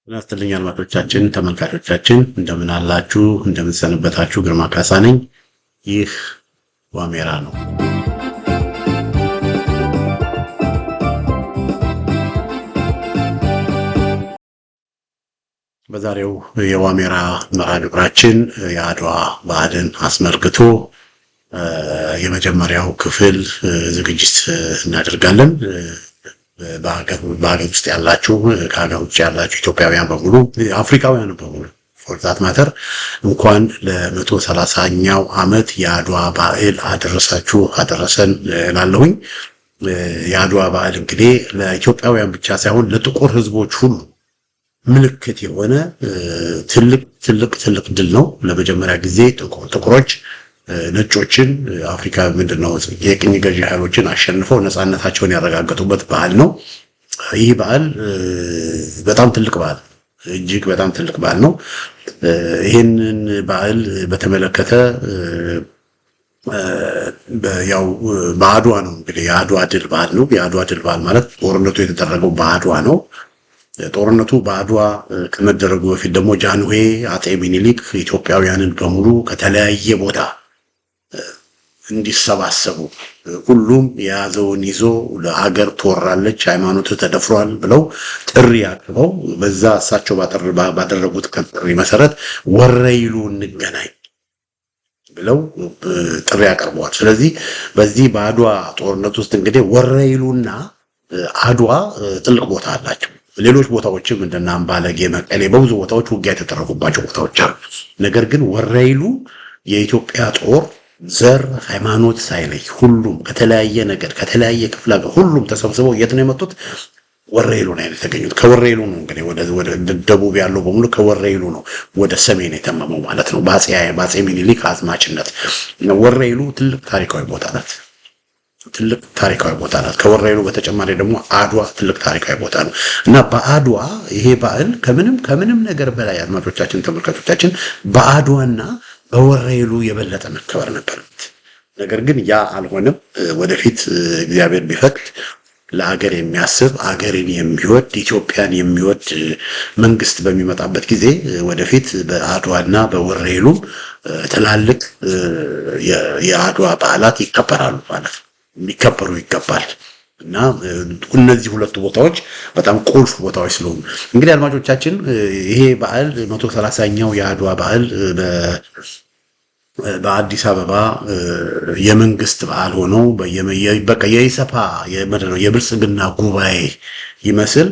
እናስተልኛ አድማጮቻችን ተመልካቾቻችን እንደምን አላችሁ እንደምን ሰነበታችሁ ግርማ ካሳ ነኝ ይህ ዋሜራ ነው በዛሬው የዋሜራ መርሃ ግብራችን የአድዋ በዓልን አስመልክቶ የመጀመሪያው ክፍል ዝግጅት እናደርጋለን በአገር ውስጥ ያላችሁ ከሀገር ውጭ ያላችሁ ኢትዮጵያውያን በሙሉ አፍሪካውያን በሙሉ ፎርዛት ማተር እንኳን ለ130ኛው ዓመት የአድዋ በዓል አደረሳችሁ አደረሰን እላለሁኝ። የአድዋ በዓል እንግዲህ ለኢትዮጵያውያን ብቻ ሳይሆን ለጥቁር ሕዝቦች ሁሉ ምልክት የሆነ ትልቅ ድል ነው። ለመጀመሪያ ጊዜ ጥቁሮች ነጮችን አፍሪካ ምንድነው የቅኝ ገዢ ኃይሎችን አሸንፈው ነፃነታቸውን ያረጋገጡበት በዓል ነው። ይህ በዓል በጣም ትልቅ በዓል እጅግ በጣም ትልቅ በዓል ነው። ይህንን በዓል በተመለከተ ያው በአድዋ ነው እንግዲህ የአድዋ ድል በዓል ነው። የአድዋ ድል በዓል ማለት ጦርነቱ የተደረገው በአድዋ ነው። ጦርነቱ በአድዋ ከመደረጉ በፊት ደግሞ ጃንሆይ አጤ ሚኒሊክ ኢትዮጵያውያንን በሙሉ ከተለያየ ቦታ እንዲሰባሰቡ ሁሉም የያዘውን ይዞ ለሀገር ትወራለች ሃይማኖት ተደፍሯል ብለው ጥሪ አቅርበው በዛ እሳቸው ባደረጉት ጥሪ መሰረት ወረይሉ እንገናኝ ብለው ጥሪ አቅርበዋል። ስለዚህ በዚህ በአድዋ ጦርነት ውስጥ እንግዲህ ወረይሉና አድዋ ትልቅ ቦታ አላቸው። ሌሎች ቦታዎችም እንደና አምባለጌ፣ መቀሌ በብዙ ቦታዎች ውጊያ የተደረጉባቸው ቦታዎች አሉ። ነገር ግን ወረይሉ የኢትዮጵያ ጦር ዘር ሃይማኖት ሳይለይ ሁሉም ከተለያየ ነገር ከተለያየ ክፍለ ሀገር ሁሉም ተሰብስበው የት ነው የመጡት? ወረይሉ ነው የተገኙት። ከወረይሉ ነው እንግዲህ ወደ ደቡብ ያለው በሙሉ ከወረይሉ ነው ወደ ሰሜን የተመመው ማለት ነው። ባጼ ሚኒሊክ አዝማችነት ወረይሉ ትልቅ ታሪካዊ ቦታ ናት። ከወረይሉ በተጨማሪ ደግሞ አድዋ ትልቅ ታሪካዊ ቦታ ነው እና በአድዋ ይሄ በዓል ከምንም ነገር በላይ አድማጮቻችን ተመልካቾቻችን በአድዋና በወረይሉ የበለጠ መከበር ነበረበት። ነገር ግን ያ አልሆነም። ወደፊት እግዚአብሔር ቢፈቅድ ለሀገር የሚያስብ ሀገርን የሚወድ ኢትዮጵያን የሚወድ መንግስት በሚመጣበት ጊዜ ወደፊት በአድዋና በወረይሉ ትላልቅ የአድዋ በዓላት ይከበራሉ ማለት ነው። ሊከበሩ ይገባል እና እነዚህ ሁለቱ ቦታዎች በጣም ቁልፍ ቦታዎች ስለሆኑ እንግዲህ አድማጮቻችን ይሄ በዓል 130ኛው የአድዋ በዓል በአዲስ አበባ የመንግስት በዓል ሆኖ በቃ የኢሰፓ የብልጽግና ጉባኤ ይመስል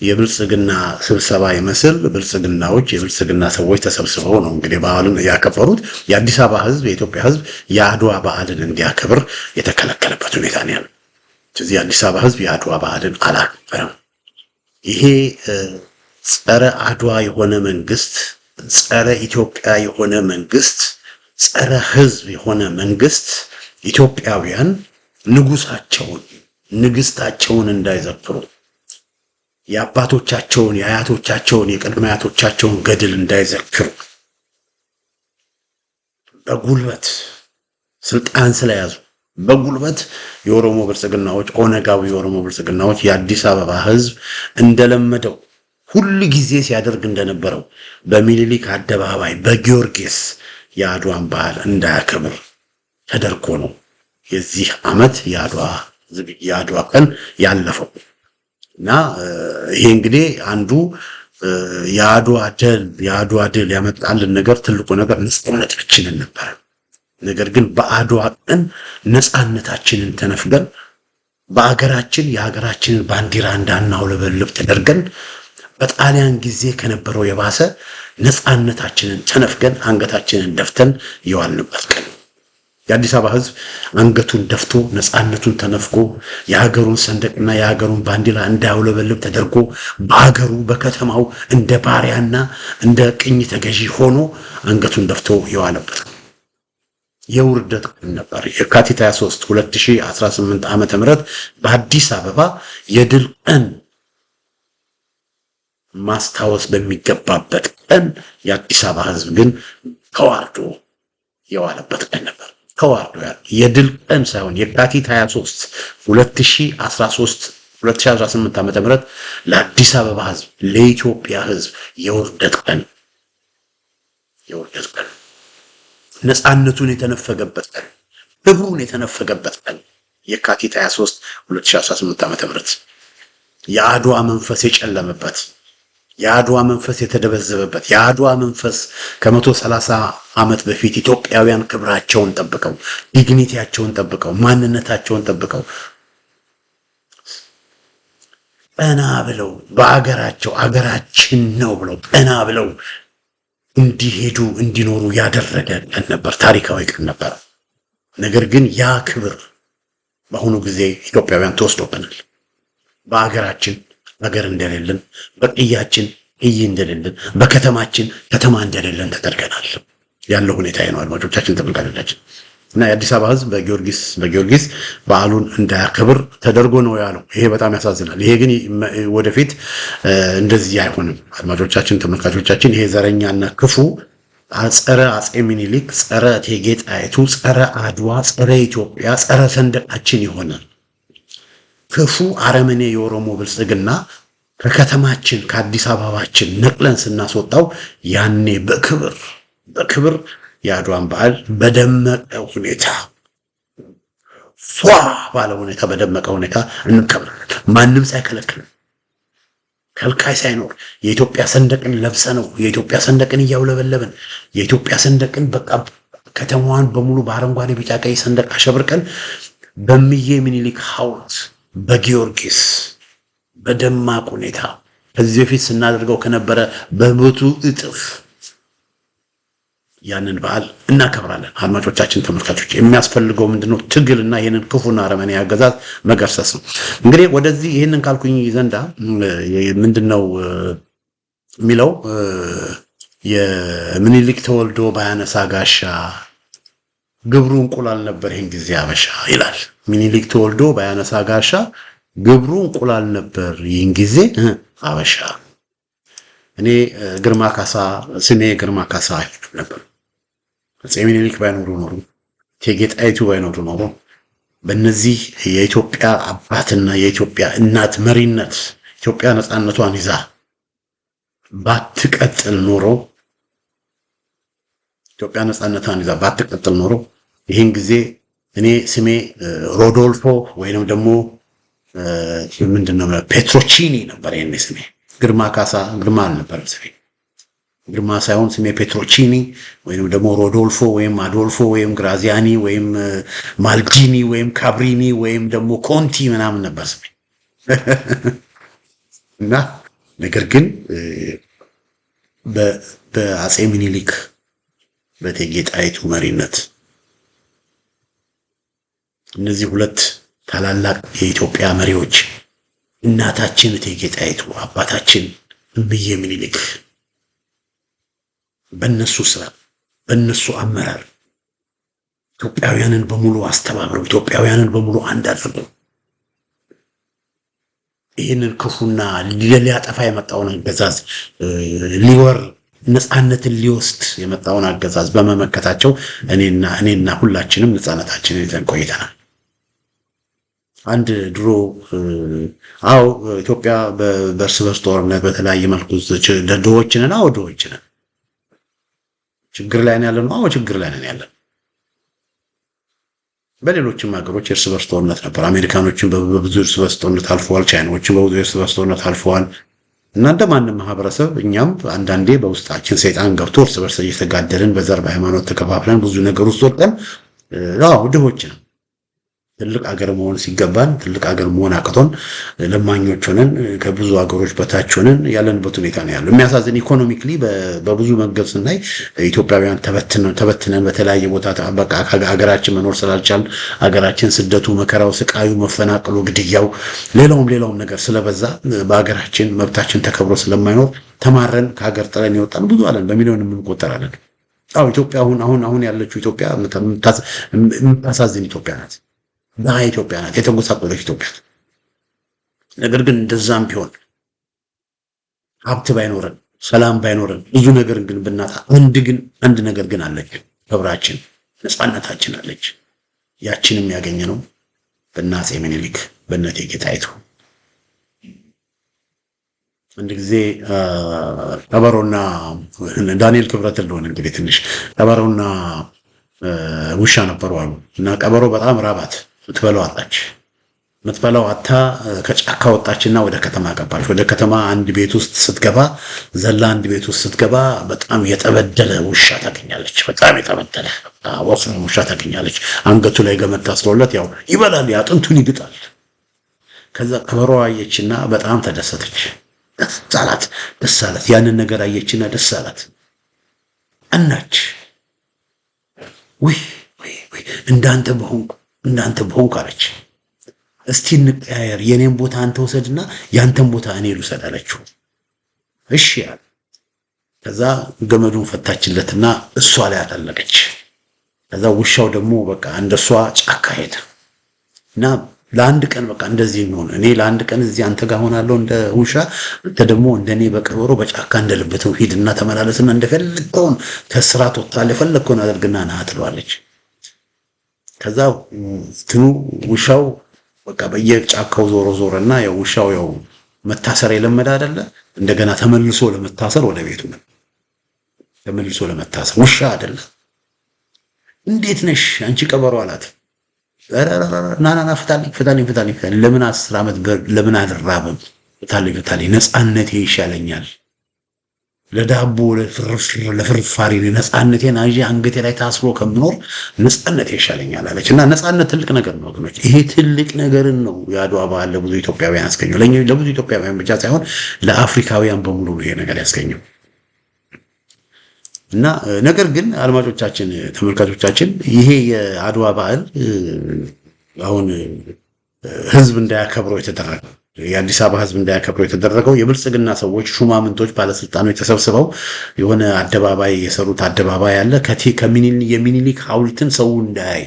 የብልጽግና ስብሰባ ይመስል የብልጽግና ሰዎች ተሰብስበው ነው እንግዲህ በዓልን ያከበሩት። የአዲስ አበባ ህዝብ የኢትዮጵያ ህዝብ የአድዋ በዓልን እንዲያከብር የተከለከለበት ሁኔታ ነው ያለው። ስለዚህ የአዲስ አበባ ህዝብ የአድዋ በዓልን አላከበረም። ይሄ ጸረ አድዋ የሆነ መንግስት፣ ጸረ ኢትዮጵያ የሆነ መንግስት፣ ጸረ ህዝብ የሆነ መንግስት ኢትዮጵያውያን ንግስታቸውን እንዳይዘክሩ የአባቶቻቸውን የአያቶቻቸውን የቅድመ አያቶቻቸውን ገድል እንዳይዘክሩ በጉልበት ስልጣን ስለያዙ በጉልበት የኦሮሞ ብልጽግናዎች ኦነጋዊ የኦሮሞ ብልጽግናዎች የአዲስ አበባ ህዝብ እንደለመደው ሁሉ ጊዜ ሲያደርግ እንደነበረው በሚኒሊክ አደባባይ በጊዮርጊስ የአድዋን በዓል እንዳያከብር ተደርጎ ነው የዚህ ዓመት የአድዋ ቀን ያለፈው እና ይሄ እንግዲህ አንዱ የአድዋ ድል ያመጣልን ነገር ትልቁ ነገር ነፃነታችንን ነበር። ነገር ግን በአድዋ ቀን ነፃነታችንን ተነፍገን በአገራችን የሀገራችንን ባንዲራ እንዳናውለበልብ ተደርገን በጣሊያን ጊዜ ከነበረው የባሰ ነፃነታችንን ተነፍገን አንገታችንን ደፍተን የዋልንበት ቀን የአዲስ አበባ ህዝብ አንገቱን ደፍቶ ነፃነቱን ተነፍጎ የሀገሩን ሰንደቅና የሀገሩን ባንዲራ እንዳያውለበልብ ተደርጎ በሀገሩ በከተማው እንደ ባሪያና እንደ ቅኝ ተገዢ ሆኖ አንገቱን ደፍቶ የዋለበት የውርደት ቀን ነበር። የካቲት 23 2018 ዓመተ ምህረት በአዲስ አበባ የድል ቀን ማስታወስ በሚገባበት ቀን የአዲስ አበባ ህዝብ ግን ተዋርዶ የዋለበት ቀን ነበር። ተዋርዶ የድል ቀን ሳይሆን የካቲት 23 2013 2018 ዓመተ ምህረት ለአዲስ አበባ ህዝብ፣ ለኢትዮጵያ ህዝብ የውርደት ቀን ነፃነቱን የተነፈገበት ቀን፣ ክብሩን የተነፈገበት ቀን የካቲት 23 2018 ዓመተ ምህረት የአድዋ መንፈስ የጨለመበት፣ የአድዋ መንፈስ የተደበዘበበት፣ የአድዋ መንፈስ ከ130 ዓመት በፊት ኢትዮጵያውያን ክብራቸውን ጠብቀው፣ ዲግኒቲያቸውን ጠብቀው፣ ማንነታቸውን ጠብቀው ቀና ብለው በአገራቸው አገራችን ነው ብለው ቀና ብለው እንዲሄዱ እንዲኖሩ ያደረገ ቀን ነበር። ታሪካዊ ቀን ነበር። ነገር ግን ያ ክብር በአሁኑ ጊዜ ኢትዮጵያውያን ተወስዶብናል። በአገራችን አገር እንደሌለን፣ በቅያችን ቅይ እንደሌለን፣ በከተማችን ከተማ እንደሌለን ተደርገናል። ያለው ሁኔታ ነው። አድማጮቻችን፣ ተመልካቾቻችን እና የአዲስ አበባ ህዝብ በጊዮርጊስ በዓሉን እንዳያከብር ተደርጎ ነው ያለው። ይሄ በጣም ያሳዝናል። ይሄ ግን ወደፊት እንደዚህ አይሆንም። አድማጮቻችን፣ ተመልካቾቻችን ይሄ ዘረኛና ክፉ ጸረ አጼ ሚኒሊክ፣ ጸረ እቴጌ ጣይቱ፣ ጸረ አድዋ፣ ጸረ ኢትዮጵያ፣ ጸረ ሰንደቃችን የሆነ ክፉ አረመኔ የኦሮሞ ብልጽግና ከከተማችን ከአዲስ አበባችን ነቅለን ስናስወጣው ያኔ በክብር የአድዋን በዓል በደመቀ ሁኔታ ባለ ሁኔታ በደመቀ ሁኔታ እንከብራለን። ማንም ሳይከለክል፣ ከልካይ ሳይኖር የኢትዮጵያ ሰንደቅን ለብሰ ነው የኢትዮጵያ ሰንደቅን እያውለበለብን የኢትዮጵያ ሰንደቅን በቃ ከተማዋን በሙሉ በአረንጓዴ ቢጫ ቀይ ሰንደቅ አሸብርቀን በእምዬ ምኒልክ ሐውልት በጊዮርጊስ በደማቅ ሁኔታ ከዚህ በፊት ስናደርገው ከነበረ በብዙ እጥፍ ያንን በዓል እናከብራለን። አድማጮቻችን፣ ተመልካቾች የሚያስፈልገው ምንድነው? ትግልና ይህንን ክፉና አረመኔ አገዛዝ መገርሰስ ነው። እንግዲህ ወደዚህ ይህንን ካልኩኝ ዘንዳ ምንድነው የሚለው የምኒልክ ተወልዶ ባያነሳ ጋሻ ግብሩ እንቁላል ነበር ይህን ጊዜ አበሻ ይላል። ምኒልክ ተወልዶ ባያነሳ ጋሻ ግብሩ እንቁላል ነበር ይህን ጊዜ አበሻ። እኔ ግርማ ካሳ ስሜ ግርማ ካሳ ነበር። አፄ ምኒልክ ባይኖሩ ኖሮ እቴጌ ጣይቱ ባይኖሩ ኖሮ በእነዚህ የኢትዮጵያ አባትና የኢትዮጵያ እናት መሪነት ኢትዮጵያ ነፃነቷን ይዛ ባትቀጥል ኖሮ ይህን ጊዜ እኔ ስሜ ሮዶልፎ ወይንም ደግሞ ምንድነው ፔትሮቺኒ ነበር። ይሄን ስሜ ግርማ ካሳ ግርማ አልነበረም ስሜ። ግርማ ሳይሆን ስሜ ፔትሮቺኒ ወይንም ደግሞ ሮዶልፎ ወይም አዶልፎ ወይም ግራዚያኒ ወይም ማልጂኒ ወይም ካብሪኒ ወይም ደግሞ ኮንቲ ምናምን ነበር ስሜ እና ነገር ግን በአፄ ምኒልክ በእቴጌ ጣይቱ መሪነት እነዚህ ሁለት ታላላቅ የኢትዮጵያ መሪዎች እናታችን እቴጌ ጣይቱ፣ አባታችን እምዬ ምኒልክ በእነሱ ስራ በእነሱ አመራር ኢትዮጵያውያንን በሙሉ አስተባብረው ኢትዮጵያውያንን በሙሉ አንድ አድርገው ይህንን ክፉና ሊያጠፋ የመጣውን አገዛዝ ሊወር ነፃነትን ሊወስድ የመጣውን አገዛዝ በመመከታቸው እኔና ሁላችንም ነፃነታችንን ይዘን ቆይተናል። አንድ ድሮ ኢትዮጵያ በእርስ በርስ ጦርነት በተለያየ መልኩ ድሆችንን ድሆችንን ችግር ላይ ያለን ችግር ላይ ነን ያለን። በሌሎችም ሀገሮች እርስ በርስ ጦርነት ነበር። አሜሪካኖችን በብዙ እርስ በርስ ጦርነት አልፈዋል። ቻይናዎችን በብዙ እርስ በርስ ጦርነት አልፈዋል። እና እንደማንም ማህበረሰብ እኛም አንዳንዴ በውስጣችን ሰይጣን ገብቶ እርስ በርስ እየተጋደልን በዘር በሃይማኖት ተከፋፍለን ብዙ ነገር ውስጥ ወጥተን ድሆች ነው። ትልቅ ሀገር መሆን ሲገባን ትልቅ ሀገር መሆን አቅቶን ለማኞች ሆነን ከብዙ ሀገሮች በታች ሆነን ያለንበት ሁኔታ ነው ያለው። የሚያሳዝን ኢኮኖሚክሊ በብዙ መንገድ ስናይ ኢትዮጵያውያን ተበትነን በተለያየ ቦታ በቃ ሀገራችን መኖር ስላልቻል ሀገራችን ስደቱ፣ መከራው፣ ስቃዩ፣ መፈናቀሉ፣ ግድያው፣ ሌላውም ነገር ስለበዛ በሀገራችን መብታችን ተከብሮ ስለማይኖር ተማረን ከሀገር ጥለን ይወጣን ብዙ አለን፣ በሚሊዮን የምንቆጠራለን። ኢትዮጵያ አሁን ያለችው ኢትዮጵያ የምታሳዝን ኢትዮጵያ ናት። ኢትዮጵያ ናት፣ የተጎሳቆለች ኢትዮጵያ። ነገር ግን እንደዛም ቢሆን ሀብት ባይኖረን ሰላም ባይኖረን ብዙ ነገር ግን ብናጣ አንድ ነገር ግን አለች፣ ክብራችን፣ ነፃነታችን አለች። ያችንም ያገኘነው በእነ አፄ ምኒልክ በእነ እቴጌ ጣይቱ አንድ ጊዜ ቀበሮና ዳንኤል ክብረት እንደሆነ እንግዲህ ትንሽ ቀበሮና ውሻ ነበሩ አሉ እና ቀበሮ በጣም ራባት ምትበላው አጣች። ምትበላው አታ ከጫካ ወጣችና ወደ ከተማ ገባች። ወደ ከተማ አንድ ቤት ውስጥ ስትገባ ዘላ አንድ ቤት ውስጥ ስትገባ በጣም የተበደለ ውሻ ታገኛለች። በጣም የተበደለ ወፍራም ውሻ ታገኛለች። አንገቱ ላይ ገመድ ታስሮለት ያው ይበላል፣ አጥንቱን ይግጣል። ከዛ ቀበሮ አየችና በጣም ተደሰተች። ደስ አላት። ያንን ነገር አየችና ደስ አላት። እናች ወይ እንዳንተ በሆንኩ አለች። እስቲ እንቀያየር፣ የኔን ቦታ አንተ ወሰድና ያንተን ቦታ እኔ ልውሰድ አለችው። እሺ አለ። ከዛ ገመዱን ፈታችለትና እሷ ላይ አጠለቀች። ከዛ ውሻው ደግሞ በቃ እንደሷ ጫካ ሄደ እና ለአንድ ቀን በቃ እንደዚህ ነው። እኔ ለአንድ ቀን እዚህ አንተ ጋር ሆናለሁ እንደ ውሻ፣ አንተ ደግሞ እንደኔ በቀበሮ በጫካ እንደልበተው ሂድና ተመላለስና እንደፈለግከውን ከስራት ወጣለህ የፈለግከውን አድርግና ና ትለዋለች። ከዛ ትኑ ውሻው በቃ በየጫካው ዞረና ያው ውሻው ያው መታሰር የለመደ አይደለ፣ እንደገና ተመልሶ ለመታሰር ወደ ቤቱ ነው። ተመልሶ ለመታሰር ውሻ አይደለ። እንዴት ነሽ አንቺ ቀበሮ አላት። ናና ፍታልኝ ለምን 10 ዓመት ለምን አልራብም? ፍታልኝ ነፃነቴ ይሻለኛል። ለዳቦ ለፍርፋሪ ነፃነቴን አጂ አንገቴ ላይ ታስሮ ከምኖር ነፃነቴ ይሻለኛል አለች። እና ነፃነት ትልቅ ነገር ነው ወገኖች። ይሄ ትልቅ ነገርን ነው የአድዋ በዓል ለብዙ ኢትዮጵያውያን ያስገኘው። ለብዙ ኢትዮጵያውያን ብቻ ሳይሆን ለአፍሪካውያን በሙሉ ነው ይሄ ነገር ያስገኘው። እና ነገር ግን አድማጮቻችን፣ ተመልካቾቻችን ይሄ የአድዋ በዓል አሁን ህዝብ እንዳያከብረው የተደረገው የአዲስ አበባ ህዝብ እንዳያከብረው የተደረገው የብልጽግና ሰዎች፣ ሹማምንቶች፣ ባለስልጣኖች ተሰብስበው የሆነ አደባባይ የሰሩት አደባባይ አለ። የሚኒሊክ ሐውልትን ሰው እንዳያይ፣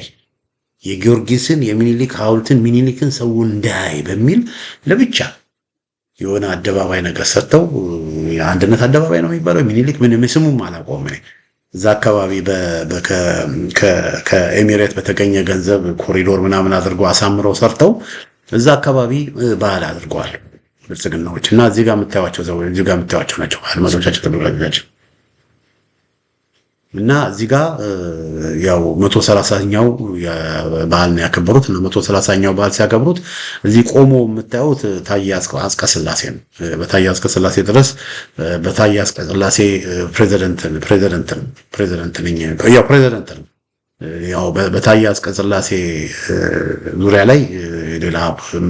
የጊዮርጊስን የሚኒሊክ ሐውልትን ሚኒሊክን ሰው እንዳያይ በሚል ለብቻ የሆነ አደባባይ ነገር ሰርተው የአንድነት አደባባይ ነው የሚባለው ሚኒሊክ ምን ስሙም አላውቀውም። እዛ አካባቢ ከኤሚሬት በተገኘ ገንዘብ ኮሪዶር ምናምን አድርገው አሳምረው ሰርተው እዛ አካባቢ በዓል አድርገዋል ብልጽግናዎች። እና እዚህ ጋር የምታዩዋቸው ናቸው አድማጮቻችን፣ ተመልካቾቻችን። እና እዚህ ጋር ያው 130ኛው በዓል ነው ያከበሩት። እና 130ኛው በዓል ሲያከብሩት እዚህ ቆሞ የምታዩት ታዬ አጽቀሥላሴ ነው። በታዬ አጽቀሥላሴ ድረስ በታዬ አጽቀሥላሴ ፕሬዚደንት ነኝ ያው በታዬ አጽቀሥላሴ ዙሪያ ላይ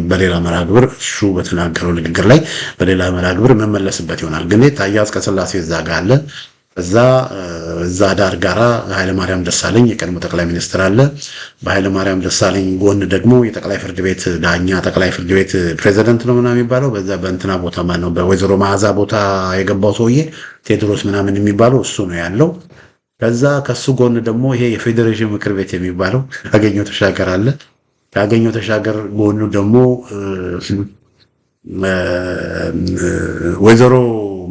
በሌላ መርሃ ግብር እሱ በተናገረው ንግግር ላይ በሌላ መርሃ ግብር መመለስበት ይሆናል። ግን ታዬ አጽቀሥላሴ እዛ ጋር አለ። እዛ ዳር ጋራ ኃይለማርያም ደሳለኝ የቀድሞ ጠቅላይ ሚኒስትር አለ። በኃይለማርያም ደሳለኝ ጎን ደግሞ የጠቅላይ ፍርድ ቤት ዳኛ፣ ጠቅላይ ፍርድ ቤት ፕሬዚደንት ነው ምናምን የሚባለው በዛ በእንትና ቦታ ማነው በወይዘሮ መዓዛ ቦታ የገባው ሰውዬ ቴዎድሮስ ምናምን የሚባለው እሱ ነው ያለው። ከዛ ከሱ ጎን ደግሞ ይሄ የፌዴሬሽን ምክር ቤት የሚባለው ያገኘው ተሻገር አለ። ያገኘው ተሻገር ጎኑ ደግሞ ወይዘሮ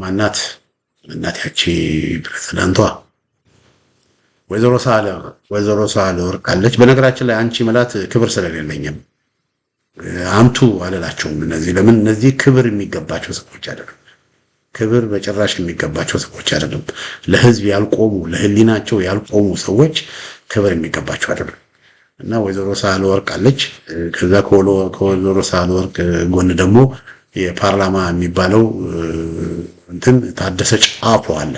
ማናት እናቲያቺ ፕሬዝዳንቷ ወይዘሮ ሳህለወርቅ አለች። በነገራችን ላይ አንቺ መላት ክብር ስለሌለኝም አምቱ አለላቸውም። እነዚህ ክብር የሚገባቸው ሰዎች አይደሉም። ክብር በጭራሽ የሚገባቸው ሰዎች አይደሉም። ለህዝብ ያልቆሙ ለህሊናቸው ያልቆሙ ሰዎች ክብር የሚገባቸው አይደሉም። እና ወይዘሮ ሳህለወርቅ አለች። ከዛ ከወይዘሮ ሳህለወርቅ ጎን ደግሞ የፓርላማ የሚባለው እንትን ታደሰ ጫፎ አለ።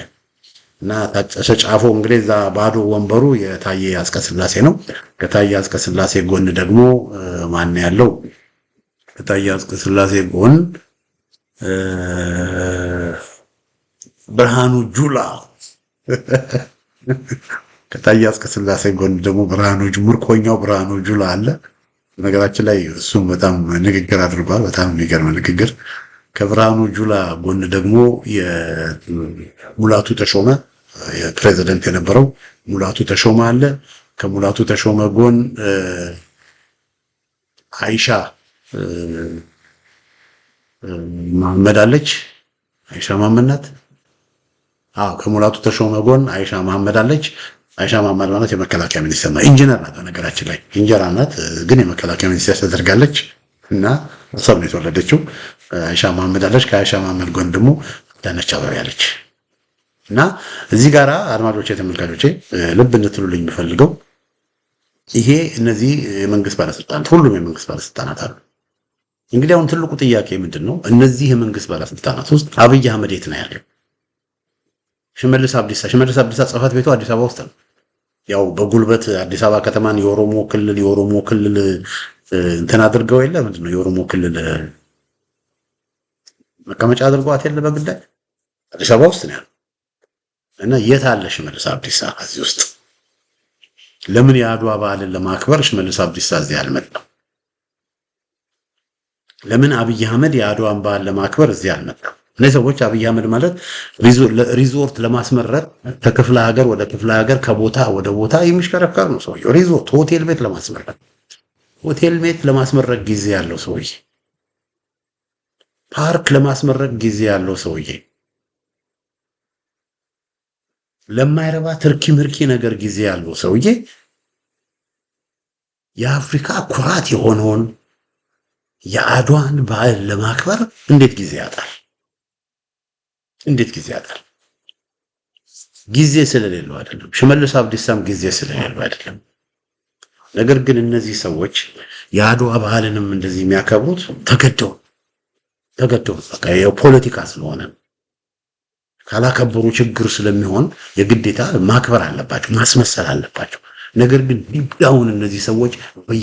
እና ታደሰ ጫፎ እንግዲህ እዛ ባዶ ወንበሩ የታዬ አጽቀሥላሴ ነው። ከታዬ አጽቀሥላሴ ጎን ደግሞ ማን ያለው? ከታዬ አጽቀሥላሴ ጎን ብርሃኑ ጁላ ከታዬ አጽቀሥላሴ ጎን ደግሞ ምርኮኛው ብርሃኑ ጁላ አለ። ነገራችን ላይ እሱም በጣም ንግግር አድርጓል። በጣም የሚገርም ንግግር። ከብርሃኑ ጁላ ጎን ደግሞ የሙላቱ ተሾመ የፕሬዝዳንት የነበረው ሙላቱ ተሾመ አለ። ከሙላቱ ተሾመ ጎን አይሻ መሐመድ አለች። አይሻ መሐመድ ናት። ከሙላቱ ተሾመ ጎን አይሻ መሐመድ አለች። አይሻ መሐመድ ማለት የመከላከያ ሚኒስትር ነው። ኢንጂነር ናት። በነገራችን ላይ ኢንጂነር ናት፣ ግን የመከላከያ ሚኒስትር ተደርጋለች እና እሷም ነው የተወለደችው። አይሻ መሐመድ አለች። ከአይሻ መሐመድ ጎን ደግሞ አዳነች አቤቤ አለች። እና እዚህ ጋራ አድማጮቼ፣ ተመልካቾቼ ልብ እንድትሉልኝ የምፈልገው ይሄ እነዚህ የመንግስት ባለስልጣናት ሁሉም የመንግስት ባለስልጣናት አሉ። እንግዲህ አሁን ትልቁ ጥያቄ ምንድን ነው? እነዚህ የመንግስት ባለስልጣናት ውስጥ አብይ አህመድ የት ነው ያለው? ሽመልስ አብዲሳ ጽሕፈት ቤቱ አዲስ አበባ ውስጥ ነው። ያው በጉልበት አዲስ አበባ ከተማን የኦሮሞ ክልል እንትን አድርገው የለ ምንድን ነው የኦሮሞ ክልል መቀመጫ አድርገዋት የለ በግዳይ አዲስ አበባ ውስጥ ነው ያለው። እና የት አለ ሽመልስ አብዲሳ እዚህ ውስጥ? ለምን የአድዋ በዓልን ለማክበር ሽመልስ አብዲሳ እዚህ አልመጣም? ለምን አብይ አህመድ የአድዋን በዓል ለማክበር እዚህ አልመጣም? እነዚህ ሰዎች አብይ አህመድ ማለት ሪዞርት ለማስመረጥ ከክፍለ ሀገር ወደ ክፍለ ሀገር ከቦታ ወደ ቦታ የሚሽከረከር ነው ሰውዬው። ሪዞርት ሆቴል ቤት ለማስመረቅ ጊዜ ያለው ሰውዬ፣ ፓርክ ለማስመረቅ ጊዜ ያለው ሰውዬ፣ ለማይረባ ትርኪ ምርኪ ነገር ጊዜ ያለው ሰውዬ የአፍሪካ ኩራት የሆነውን የአድዋን በዓል ለማክበር እንዴት ጊዜ ያጣል? ጊዜ ስለሌለው አይደለም። ሽመልስ አብዲሳም ጊዜ ስለሌለው አይደለም። ነገር ግን እነዚህ ሰዎች የአድዋ በዓልንም እንደዚህ የሚያከብሩት ተገደው በቃ የፖለቲካ ስለሆነ ካላከበሩ ችግር ስለሚሆን የግዴታ ማክበር አለባቸው፣ ማስመሰል አለባቸው። ነገር ግን ዲዳውን እነዚህ ሰዎች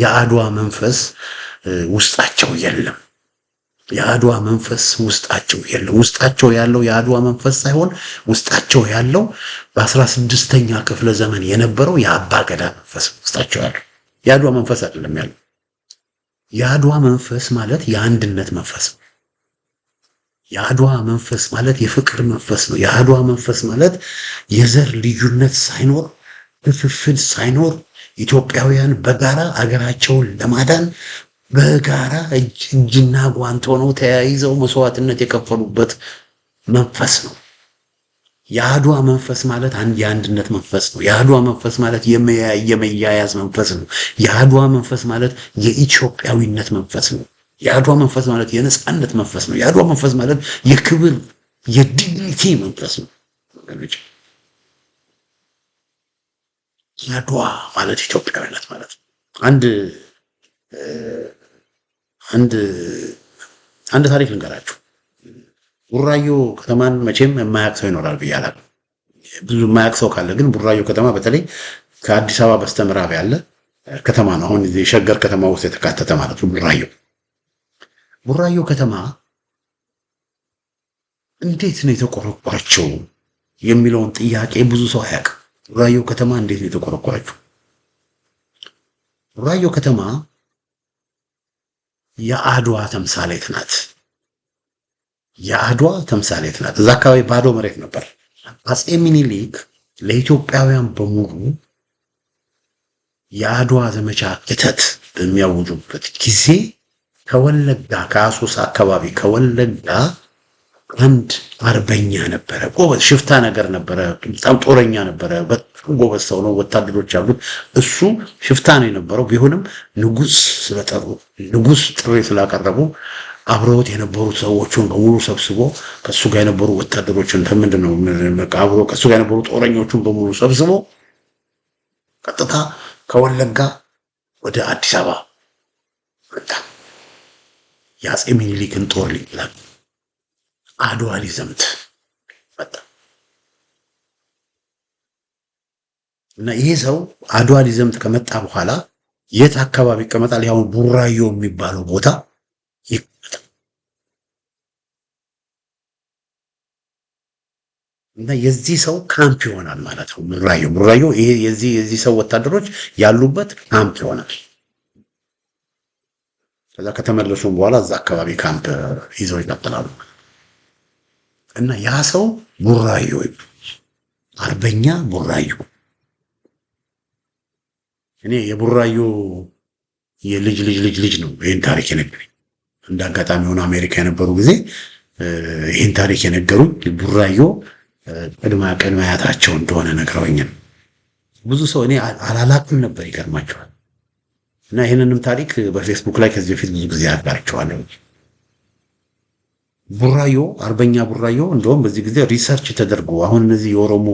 የአድዋ መንፈስ ውስጣቸው የለም። የአድዋ መንፈስ ውስጣቸው የለም። ውስጣቸው ያለው የአድዋ መንፈስ ሳይሆን ውስጣቸው ያለው በ16ኛ ክፍለ ዘመን የነበረው የአባ ገዳ መንፈስ ውስጣቸው ያለው የአድዋ መንፈስ አይደለም ያለው። የአድዋ መንፈስ ማለት የአንድነት መንፈስ ነው። የአድዋ መንፈስ ማለት የፍቅር መንፈስ ነው። የአድዋ መንፈስ ማለት የዘር ልዩነት ሳይኖር ክፍፍል ሳይኖር ኢትዮጵያውያን በጋራ አገራቸውን ለማዳን በጋራ እጅና ጓንት ሆነው ተያይዘው መስዋዕትነት የከፈሉበት መንፈስ ነው። የአድዋ መንፈስ ማለት የአንድነት መንፈስ ነው። የአድዋ መንፈስ ማለት የመያያዝ መንፈስ ነው። የአድዋ መንፈስ ማለት የኢትዮጵያዊነት መንፈስ ነው። የአድዋ መንፈስ ማለት የነጻነት መንፈስ ነው። የአድዋ መንፈስ ማለት የክብር የዲግኒቲ መንፈስ ነው። የአድዋ ማለት ኢትዮጵያዊነት ማለት ነው። አንድ ታሪክ ልንገራችሁ። ቡራዮ ከተማን መቼም የማያውቅ ሰው ይኖራል ብዬ አላውቅም። ብዙ የማያውቅ ሰው ካለ ግን ቡራዮ ከተማ በተለይ ከአዲስ አበባ በስተምዕራብ ያለ ከተማ ነው። አሁን የሸገር ከተማ ውስጥ የተካተተ ማለት ነው። ቡራዮ ከተማ እንዴት ነው የተቆረቆረችው የሚለውን ጥያቄ ብዙ ሰው አያውቅም። ቡራዮ ከተማ እንዴት ነው የተቆረቆረችው? ቡራዮ ከተማ የአድዋ ተምሳሌት ናት። እዛ አካባቢ ባዶ መሬት ነበር። አፄ ሚኒሊክ ለኢትዮጵያውያን በሙሉ የአድዋ ዘመቻ ክተት በሚያውጁበት ጊዜ ከወለጋ ከአሶሳ አካባቢ ከወለጋ አንድ አርበኛ ነበረ። ጎበዝ ሽፍታ ነገር ነበረ። በጣም ጦረኛ ነበረ። በጣም ጎበዝ ሰው ነው። ወታደሮች አሉት። እሱ ሽፍታ ነው የነበረው። ቢሆንም ንጉስ ጥሪ ስላቀረቡ አብረውት የነበሩት ሰዎችን በሙሉ ሰብስቦ ከሱ ጋር የነበሩ ወታደሮችን ምንድነው አብሮ ከሱ ጋር የነበሩ ጦረኞቹን በሙሉ ሰብስቦ ቀጥታ ከወለጋ ወደ አዲስ አበባ መጣ። የአፄ ሚኒሊክን ጦር ሊቀላቀል አድዋ ሊዘምት መጣ እና ይሄ ሰው አድዋ ሊዘምት ከመጣ በኋላ የት አካባቢ ይቀመጣል? ያው ቡራዮ የሚባለው ቦታ ይቀመጣል እና የዚህ ሰው ካምፕ ይሆናል ማለት ነው። ቡራዮ ይሄ የዚህ ሰው ወታደሮች ያሉበት ካምፕ ይሆናል። ከዛ ከተመለሱ በኋላ እዛ አካባቢ ካምፕ ይዘው ይቀጥላሉ። እና ያ ሰው ቡራዮ አርበኛ ቡራዮ። እኔ የቡራዮ የልጅ ነው ይህን ታሪክ የነገረኝ። እንደ አጋጣሚ ሆነ አሜሪካ የነበሩ ጊዜ ይህን ታሪክ የነገሩኝ ቡራዮ ቅድመ አያታቸው እንደሆነ ነግረውኛል። ብዙ ሰው እኔ አላላቅም ነበር፣ ይገርማቸዋል። እና ይህንንም ታሪክ በፌስቡክ ላይ ከዚህ በፊት ብዙ ጊዜ አጋርቼዋለሁ። ቡራዮ አርበኛ ቡራዮ እንደውም በዚህ ጊዜ ሪሰርች ተደርጎ አሁን እነዚህ የኦሮሞ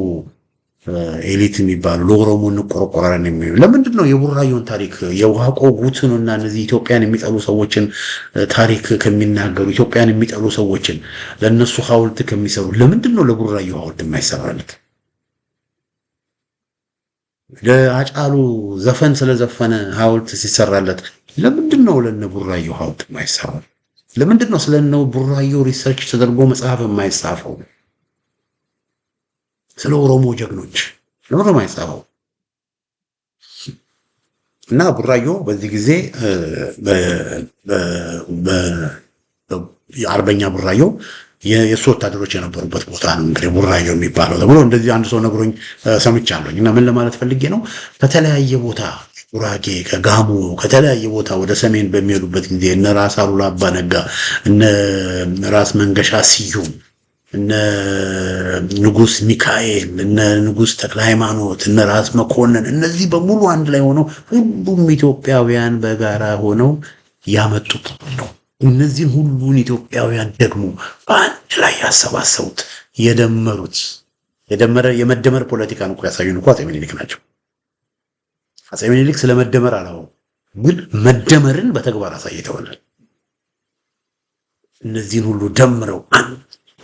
ኤሊት የሚባሉ ለኦሮሞ እንቆረቆራለን የሚሉ ለምንድን ነው የቡራዮን ታሪክ የዋቆ ጉቱን እና እነዚህ ኢትዮጵያን የሚጠሉ ሰዎችን ታሪክ ከሚናገሩ ኢትዮጵያን የሚጠሉ ሰዎችን ለነሱ ሐውልት ከሚሰሩ ለምንድን ነው ለቡራዮ ሐውልት የማይሰራለት? ለአጫሉ ዘፈን ስለዘፈነ ሐውልት ሲሰራለት ለምንድን ነው ለነ ቡራዮ ሐውልት የማይሰራው? ለምንድን ነው ስለነ ቡራዮ ሪሰርች ተደርጎ መጽሐፍ የማይጻፈው? ስለ ኦሮሞ ጀግኖች ለምን ነው የማይጻፈው? እና ቡራዮ በዚህ ጊዜ የአርበኛ ቡራዮ የእሱ ወታደሮች የነበሩበት ቦታ ነው እንግዲህ ቡራዮ የሚባለው ተብሎ እንደዚህ አንድ ሰው ነግሮኝ ሰምቻለሁ። እና ምን ለማለት ፈልጌ ነው ከተለያየ ቦታ ጉራጌ ከጋሞ ከተለያየ ቦታ ወደ ሰሜን በሚሄዱበት ጊዜ እነ ራስ አሉላ አባ ነጋ እነ ራስ መንገሻ ስዩም እነ ንጉስ ሚካኤል እነ ንጉስ ተክለ ሃይማኖት እነ ራስ መኮንን እነዚህ በሙሉ አንድ ላይ ሆነው ሁሉም ኢትዮጵያውያን በጋራ ሆነው ያመጡት ነው። እነዚህን ሁሉን ኢትዮጵያውያን ደግሞ በአንድ ላይ ያሰባሰቡት የደመሩት የመደመር ፖለቲካን እኮ ያሳዩን እኮ አፄ ምኒልክ ናቸው። አፄ ምኒልክ ስለመደመር አላው ግን መደመርን በተግባር አሳይተውናል። እነዚህን ሁሉ ደምረው አንድ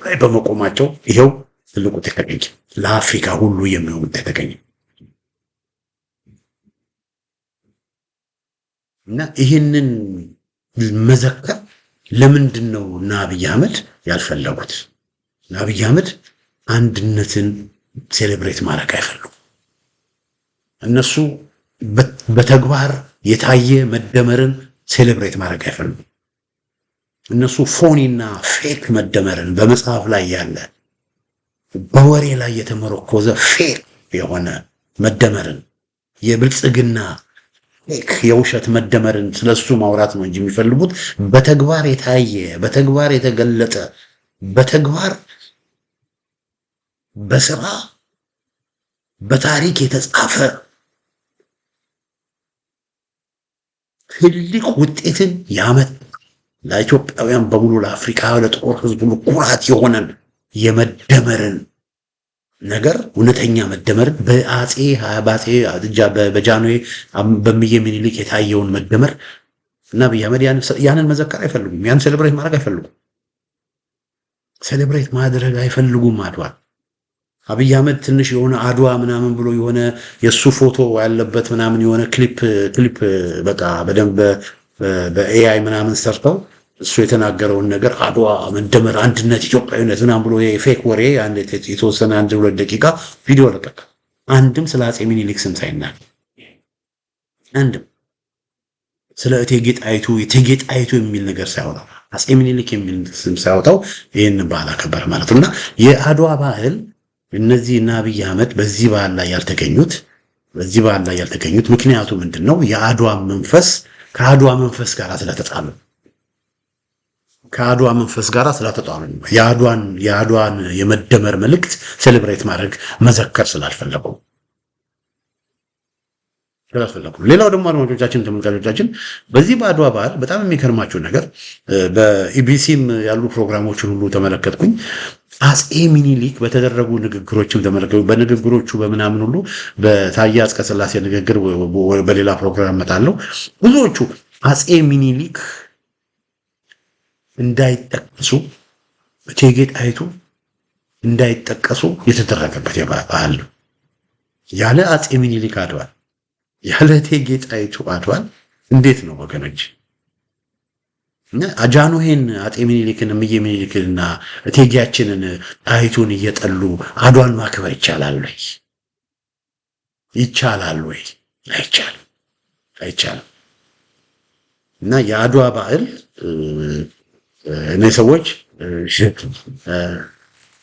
ላይ በመቆማቸው ይሄው ትልቁ ተገኘ። ለአፍሪካ ሁሉ የሚሆን ተገኘ እና ይህንን መዘከር ለምንድን ነው እና አብይ አህመድ ያልፈለጉት? አብይ አህመድ አንድነትን ሴሌብሬት ማድረግ አይፈልጉም። እነሱ በተግባር የታየ መደመርን ሴሌብሬት ማድረግ አይፈልጉም። እነሱ ፎኒና ፌክ መደመርን በመጽሐፍ ላይ ያለ በወሬ ላይ የተመረኮዘ ፌክ የሆነ መደመርን የብልጽግና ፌክ የውሸት መደመርን ስለሱ ማውራት ነው እንጂ የሚፈልጉት በተግባር የታየ በተግባር የተገለጠ በተግባር በስራ በታሪክ የተጻፈ ትልቅ ውጤትን ያመጣ ለኢትዮጵያውያን በሙሉ ለአፍሪካ ለጥቁር ሕዝብ ኩራት የሆነን የመደመርን ነገር እውነተኛ መደመርን በጃንሆይ በእምዬ ምኒልክ የታየውን መደመር እና አብይ አህመድ ያንን መዘከር አይፈልጉም። ያን ሴሌብሬት ማድረግ አይፈልጉም። ሴሌብሬት ማድረግ አይፈልጉም። አድዋ አብይ አህመድ ትንሽ የሆነ አድዋ ምናምን ብሎ የሆነ የሱ ፎቶ ያለበት ምናምን የሆነ ክሊፕ በቃ በደንብ በኤአይ ምናምን ሰርተው እሱ የተናገረውን ነገር አድዋ መደመር አንድነት ኢትዮጵያዊነት ምናምን ብሎ የፌክ ወሬ የተወሰነ 1-2 ደቂቃ ቪዲዮ ለቀቀ። አንድም ስለ አፄ ምኒልክ ስም ሳይናገር አንድም ስለ እቴጌ ጣይቱ የሚል ነገር ሳይወጣ አፄ ምኒልክ የሚል ስም ሳይወጣው ይህን በዓል አከበረ ማለት ነው። እና የአድዋ ባህል እነዚህ እና አብይ አህመድ በዚህ በዓል ላይ ያልተገኙት ምክንያቱ ምንድነው? የአድዋ መንፈስ ከአድዋ መንፈስ ጋር ስለተጣሉ የአድዋን የመደመር መልእክት ሴሌብሬት ማድረግ መዘከር ስላልፈለጉ። ሌላው ደግሞ አድማጮቻችን ተመልካቾቻችን በዚህ በአድዋ በዓል በጣም የሚገርማችሁ ነገር በኢቢሲም ያሉ ፕሮግራሞችን ሁሉ ተመለከትኩኝ። አፄ ምኒልክ በተደረጉ ንግግሮችም ተመለከቱ። በንግግሮቹ በምናምን ሁሉ በታዬ አጽቀሥላሴ ንግግር በሌላ ፕሮግራም መጣለው ብዙዎቹ አፄ ምኒልክ እንዳይጠቀሱ እቴጌ ጣይቱ እንዳይጠቀሱ የተደረገበት የበዓል ነው። ያለ አፄ ምኒልክ አድዋን ያለ እቴጌ ጣይቱ አድዋን እንዴት ነው ወገኖች? ጃንሆይን አፄ ምኒልክን እምዬ ምኒልክንና እቴጌያችንን ጣይቱን እየጠሉ አድዋን ማክበር ይቻላል ወይ? አይቻልም። እና የአድዋ በዓል እነዚህ ሰዎች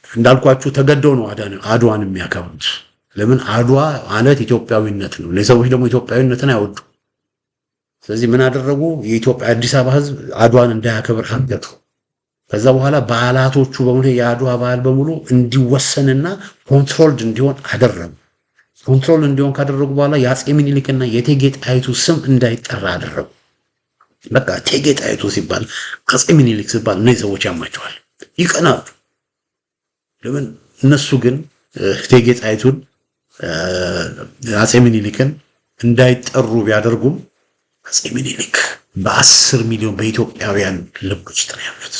እንዳልኳችሁ ተገደው ነው አድዋን የሚያከብሩት። ለምን? አድዋ ማለት ኢትዮጵያዊነት ነው። እነዚህ ሰዎች ደግሞ ኢትዮጵያዊነትን አይወዱ። ስለዚህ ምን አደረጉ? የኢትዮጵያ አዲስ አበባ ሕዝብ አድዋን እንዳያከብር አገዱ። ከዛ በኋላ በዓላቶቹ በሙሉ የአድዋ በዓል በሙሉ እንዲወሰንና ኮንትሮልድ እንዲሆን አደረጉ። ኮንትሮል እንዲሆን ካደረጉ በኋላ የአፄ ምኒልክና የእቴጌ ጣይቱ ስም እንዳይጠራ አደረጉ። በቃ እቴጌ ጣይቱ ሲባል አፄ ምኒልክ ሲባል እነዚህ ሰዎች ያማቸዋል። ይቀናሉ። ለምን? እነሱ ግን እቴጌ ጣይቱን አጼ ምኒልክን እንዳይጠሩ ቢያደርጉም አጼ ምኒልክ በ10 ሚሊዮን በኢትዮጵያውያን ልብ ውስጥ ነው ያሉት።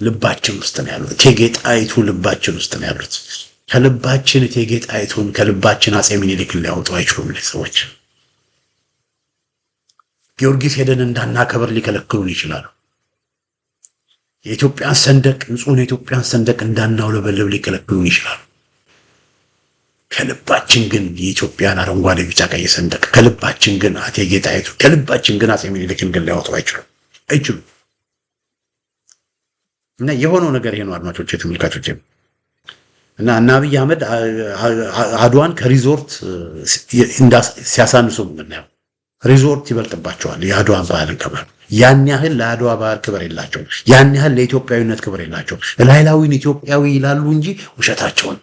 ልባችን ውስጥ ነው ያሉት። እቴጌ ጣይቱ ልባችን ውስጥ ነው ያሉት። ከልባችን እቴጌ ጣይቱን ከልባችን አጼ ምኒልክን ሊያወጡ አይችሉም ሰዎች። ጊዮርጊስ ሄደን እንዳናከብር ሊከለክሉን ይችላሉ። የኢትዮጵያን ሰንደቅ ንጹህ የኢትዮጵያን ሰንደቅ እንዳናውለበልብ ሊከለክሉን ይችላሉ። ከልባችን ግን የኢትዮጵያን አረንጓዴ ቢጫ ቀይ ሰንደቅ ከልባችን ግን እቴጌ ጣይቱ ከልባችን ግን አጼ ምኒልክን ግን ሊያወጡ አይችሉም። እና የሆነው ነገር ይሄ ነው አድማጮቼ፣ ተመልካቾቼ። እና አብይ አህመድ አድዋን ከሪዞርት ሲያሳንሱ የምናየው ሪዞርት ይበልጥባቸዋል። የአድዋን ባህል ክብር ያን ያህል ለአድዋ ባህል ክብር የላቸውም። ያን ያህል ለኢትዮጵያዊነት ክብር የላቸውም። ላይላዊን ኢትዮጵያዊ ይላሉ እንጂ ውሸታቸውን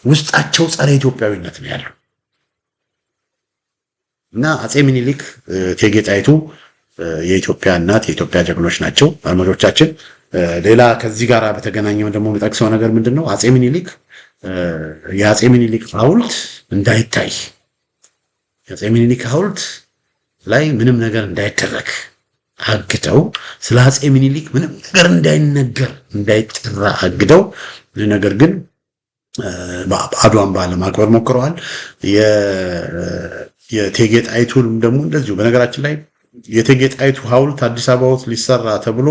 ውስጣቸው ጸረ ኢትዮጵያዊነት ነው ያለው። እና አጼ ምኒልክ እቴጌ ጣይቱ የኢትዮጵያ እናት የኢትዮጵያ ጀግኖች ናቸው። አድማጮቻችን፣ ሌላ ከዚህ ጋር በተገናኘው ደግሞ የምጠቅሰው ነገር ምንድነው? አጼ ምኒልክ የአጼ ምኒልክ ሐውልት እንዳይታይ የአጼ ምኒልክ ሐውልት ላይ ምንም ነገር እንዳይደረግ አግደው ስለ አጼ ምኒልክ ምንም ነገር እንዳይነገር እንዳይጠራ አግደው ነገር ግን አድዋን ባህል ለማክበር ሞክረዋል። የእቴጌ ጣይቱንም ደግሞ እንደዚሁ በነገራችን ላይ የእቴጌ ጣይቱ ሐውልት አዲስ አበባ ውስጥ ሊሰራ ተብሎ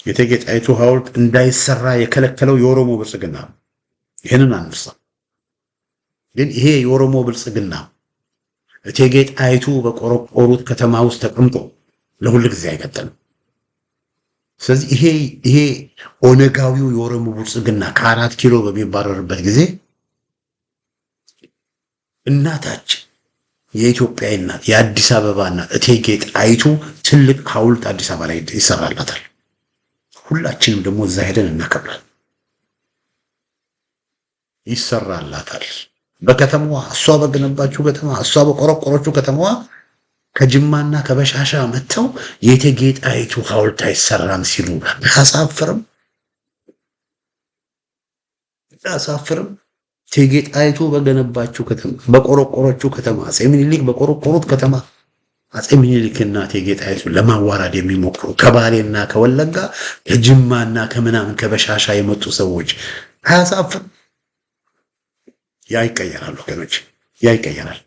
የእቴጌ ጣይቱ ሐውልት እንዳይሰራ የከለከለው የኦሮሞ ብልጽግና ነው። ይህንን አንርሳ። ግን ይሄ የኦሮሞ ብልጽግና እቴጌ ጣይቱ በቆረቆሩት ከተማ ውስጥ ተቀምጦ ለሁሉ ጊዜ አይቀጥልም። ስለዚህ ይሄ ኦነጋዊው የኦሮሞ ብልጽግና ከ4 ኪሎ በሚባረርበት ጊዜ እናታችን የኢትዮጵያ እናት የአዲስ አበባ እናት እቴጌ ጣይቱ ትልቅ ሐውልት አዲስ አበባ ላይ ይሰራላታል። ሁላችንም ደግሞ እዛ ሄደን እናከብራለን። ይሰራላታል። በከተማዋ እሷ በገነባችው ከተማ እሷ በቆረቆሮቹ ከተማዋ ከጅማና ከበሻሻ መጥተው የእቴጌ ጣይቱ ሐውልት አይሰራም ሲሉ አያሳፍርም? እቴጌ ጣይቱ በገነባችው ከተማ በቆረቆሮቹ ከተማ አጼ ምኒልክ በቆረቆሩት ከተማ አጼ ምኒልክና እቴጌ ጣይቱ ለማዋራድ የሚሞክሩ ከባሌና ከወለጋ ከጅማና ከምናምን ከበሻሻ የመጡ ሰዎች አያሳፍርም? ያ ይቀየራል ወገኖች፣ ያ ይቀየራል።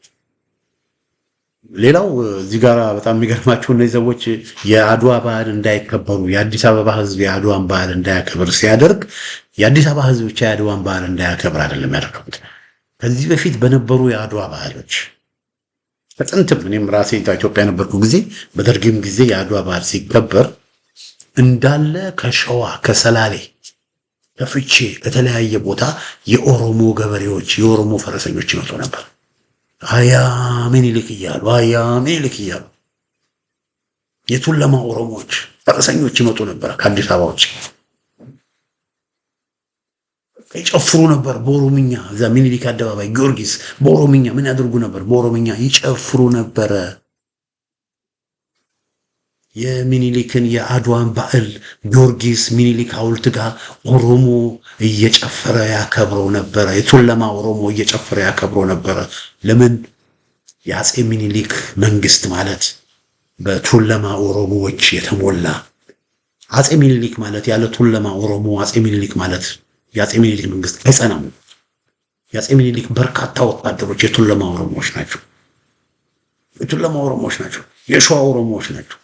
ሌላው እዚህ ጋር በጣም የሚገርማቸው እነዚህ ሰዎች የአድዋ ባህል እንዳይከበሩ የአዲስ አበባ ሕዝብ የአድዋን ባህል እንዳያከብር ሲያደርግ የአዲስ አበባ ሕዝብ ብቻ የአድዋን ባህል እንዳያከብር አይደለም ያደረጉት። ከዚህ በፊት በነበሩ የአድዋ ባህሎች ከጥንትም እኔም ራሴ ኢትዮጵያ ነበርኩ ጊዜ በደርግም ጊዜ የአድዋ ባህል ሲከበር እንዳለ ከሸዋ ከሰላሌ ከፍቼ ከተለያየ ቦታ የኦሮሞ ገበሬዎች የኦሮሞ ፈረሰኞች ይመጡ ነበር። አያ ምኒልክ እያሉ የቱለማ ኦሮሞዎች ፈረሰኞች ይመጡ ነበር። ከአዲስ አበባ ውጭ ይጨፍሩ ነበር በኦሮምኛ። እዛ ምኒልክ አደባባይ ጊዮርጊስ በኦሮምኛ ምን ያደርጉ ነበር? በኦሮምኛ ይጨፍሩ ነበረ። የሚኒሊክን የአድዋን በዓል ጊዮርጊስ ሚኒሊክ ሐውልት ጋር ኦሮሞ እየጨፈረ ያከብረው ነበረ። የቱለማ ኦሮሞ እየጨፈረ ያከብረው ነበረ። ለምን? የአጼ ሚኒሊክ መንግስት ማለት በቱለማ ኦሮሞዎች የተሞላ አጼ ሚኒሊክ ማለት ያለ ቱለማ ኦሮሞ አጼ ሚኒሊክ ማለት የአጼ ሚኒሊክ መንግስት አይጸናም። የአጼ ሚኒሊክ በርካታ ወታደሮች የቱለማ ኦሮሞዎች ናቸው። የሸዋ ኦሮሞዎች ናቸው።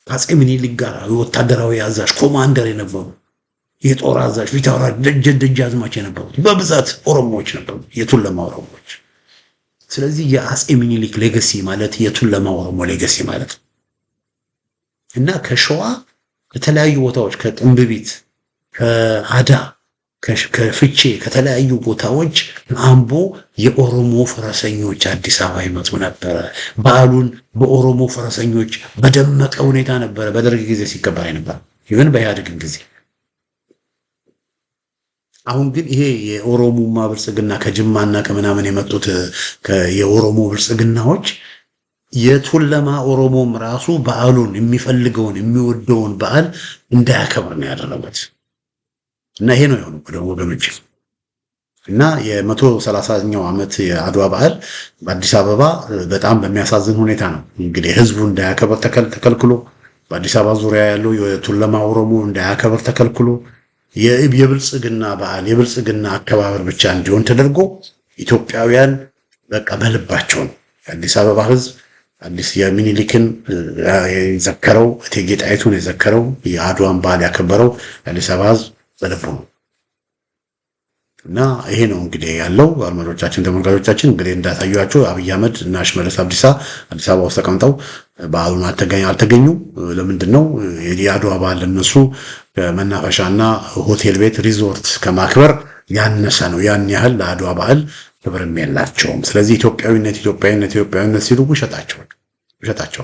ከአጼ ምኒልክ ጋር ወታደራዊ አዛዥ ኮማንደር የነበሩ የጦር አዛዥ ፊታውራሪ ደጃዝማች የነበሩት በብዛት ኦሮሞዎች ነበሩ፣ የቱለማ ኦሮሞዎች። ስለዚህ የአጼ ምኒልክ ሌጋሲ ማለት የቱለማ ኦሮሞ ሌጋሲ ማለት ነው እና ከሸዋ ከተለያዩ ቦታዎች ከጥንብቢት ከአዳ ከፍቼ ከተለያዩ ቦታዎች አምቦ የኦሮሞ ፈረሰኞች አዲስ አበባ ይመጡ ነበረ። በዓሉን በኦሮሞ ፈረሰኞች በደመቀ ሁኔታ ነበረ በደርግ ጊዜ ሲከበር ነበር፣ ይሁን በኢህአዴግም ጊዜ። አሁን ግን ይሄ የኦሮሞማ ብልጽግና ከጅማና ከምናምን የመጡት የኦሮሞ ብልጽግናዎች የቱለማ ኦሮሞም ራሱ በዓሉን የሚፈልገውን የሚወደውን በዓል እንዳያከብር ነው ያደረጉት። እና ይሄ ነው የሆነው ደግሞ ወገኖች። እና የ130ኛው ዓመት የአድዋ በዓል በአዲስ አበባ በጣም በሚያሳዝን ሁኔታ ነው እንግዲህ ህዝቡ እንዳያከብር ተከልክሎ፣ በአዲስ አበባ ዙሪያ ያለው የቱለማ ኦሮሞ እንዳያከብር ተከልክሎ የብልጽግና በዓል የብልጽግና አከባበር ብቻ እንዲሆን ተደርጎ ኢትዮጵያውያን በቃ በልባቸው ነው የአዲስ አበባ ህዝብ አዲስ የሚኒሊክን የዘከረው እቴጌ ጣይቱን የዘከረው የአድዋን በዓል ያከበረው የአዲስ አበባ ህዝብ በልቡ ነው። እና ይሄ ነው እንግዲህ ያለው። አድማጮቻችን ተመልካቾቻችን እንግዲህ እንዳታዩአቸው አብይ አህመድ እና ሽመልስ አብዲሳ አዲስ አበባ ውስጥ ተቀምጠው በዓሉን አልተገኙ። ለምንድን ነው? የአድዋ በዓል እነሱ ከመናፈሻና ሆቴል ቤት ሪዞርት ከማክበር ያነሰ ነው። ያን ያህል ለአድዋ በዓል ክብርም የላቸውም። ስለዚህ ኢትዮጵያዊነት ሲሉ ውሸታቸው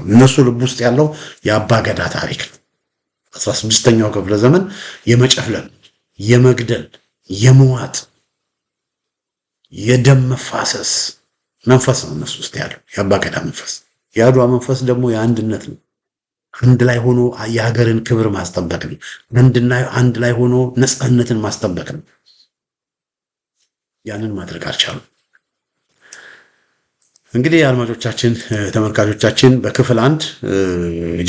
እነሱ ልብ ውስጥ ያለው የአባ ገዳ ታሪክ ነው። 16ኛው ክፍለ ዘመን የመጨፍለል፣ የመግደል፣ የመዋጥ፣ የደም መፋሰስ መንፈስ ነው እነሱ ውስጥ ያለው የአባ ገዳ መንፈስ። የአድዋ መንፈስ ደግሞ የአንድነት ነው። አንድ ላይ ሆኖ የሀገርን ክብር ማስጠበቅ ነው። አንድ ላይ ሆኖ ነፃነትን ማስጠበቅ ነው። ያንን ማድረግ አልቻሉም። እንግዲህ አድማጮቻችን ተመልካቾቻችን በክፍል 1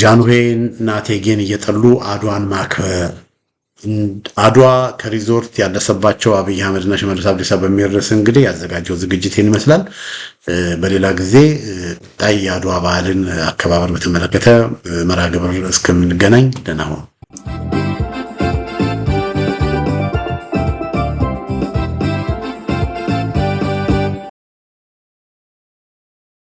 ጃንሆይና እቴጌን እየጠሉ አድዋን ማክበር አድዋ ከሪዞርት ያለሰባቸው አብይ አህመድና ሽመልስ አብዲሳ በሚል ርዕስ እንግዲህ ያዘጋጀው ዝግጅትን ይመስላል። በሌላ ጊዜ ጣይ የአድዋ በዓልን አከባበር በተመለከተ መርሃ ግብር እስከምንገናኝ ደህና ሁኑ።